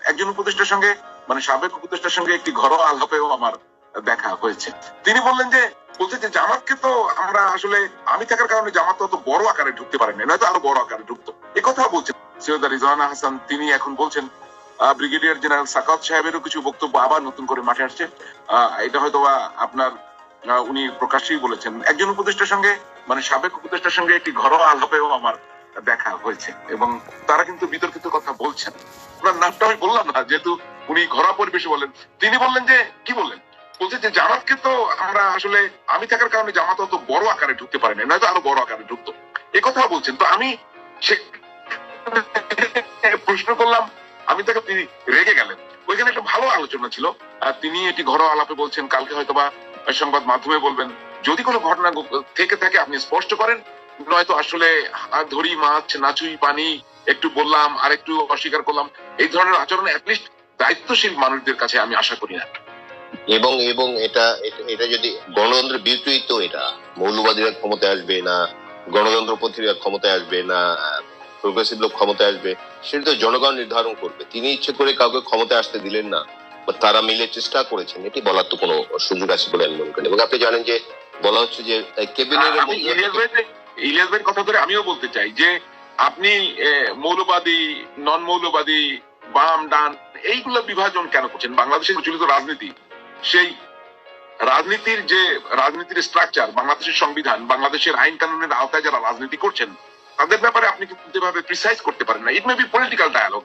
একজন উপদেষ্টার সঙ্গে সাবেক উপদেষ্টার সঙ্গে একটি ঘরোয়া আলাপেও আমার দেখা হয়েছে। তিনি বললেন যে বলছে যে জামাতকে তো আমরা আসলে আমি থাকার কারণে জামাত অত বড় আকারে ঢুকতে পারেনি, নয়তো আরো বড় আকারে ঢুকতো, এ কথা বলছেন সৈয়দা রিজওয়ানা হাসান। তিনি এখন বলছেন ব্রিগেডিয়ার জেনারেল সাকাত সাহেবেরও কিছু বক্তব্য আবার নতুন করে মাঠে আসছে। এটা হয়তো আপনার উনি প্রকাশ্যেই বলেছেন। একজন উপদেষ্টার সঙ্গে সাবেক উপদেষ্টার সঙ্গে একটি ঘরোয়া আলাপেও আমার দেখা হয়েছে এবং তারা কিন্তু বিতর্কিত কথা বলছেন। আপনার নামটা আমি বললাম না, যেহেতু উনি ঘরোয়া পরিবেশে বলেন। তিনি বললেন যে কি বললেন, বলছে যে জামাতকে তো আমরা আসলে আমি থাকার কারণে জামাত অত বড় আকারে ঢুকতে পারেনি, নয়তো আরো বড় আকারে ঢুকতো, এ কথা বলছেন। তো আমি প্রশ্ন করলাম, আমি তাকে, তিনি রেগে গেলেন। ওইখানে একটা ভালো আলোচনা ছিল, তিনি এটি ঘরোয়া আলাপে বলছেন, কালকে হয়তোবা সংবাদ মাধ্যমে বলবেন। যদি কোনো ঘটনা থেকে থাকে আপনি স্পষ্ট করেন, নয়তো আসলে ধরি মাছ নাচুই পানি, একটু বললাম আর একটু অস্বীকার করলাম, এই ধরনের আচরণ অ্যাটলিস্ট দায়িত্বশীল মানুষদের কাছে আমি আশা করি না। এবং এবং এটা এটা যদি গণতন্ত্রের বিপরীত, এটা মৌলবাদীরা ক্ষমতায় আসবে না, গণতন্ত্রপন্থীরা ক্ষমতায় আসবে না, প্রগ্রেসিভ লোক ক্ষমতায় আসবে, সেটা তো জনগণ নির্ধারণ করবে। তিনি ইচ্ছে করে কাউকে ক্ষমতায় আসতে দিলেন না, তারা মিলে চেষ্টা করেছেন, এটি বলার তো কোনো সুযোগ আছে বলে আমি মনে করি। এবং আপনি জানেন যে বলা হচ্ছে যে ক্যাবিনেটের ইলিয়াস ভাইয়ের কথা ধরে আমিও বলতে চাই যে আপনি মৌলবাদী নন মৌলবাদী বাম ডান এইগুলো বিভাজন কেন করছেন? বাংলাদেশের প্রচলিত রাজনীতি, সেই রাজনীতির যে রাজনীতির স্ট্রাকচার, বাংলাদেশের সংবিধান, বাংলাদেশের আইন কানুনের আওতায় যারা রাজনীতি করছেন তাদের ব্যাপারে আপনি কিন্তু এভাবে প্রিসাইজ করতে পারেন না। ইট মে বি পলিটিক্যাল ডায়ালগ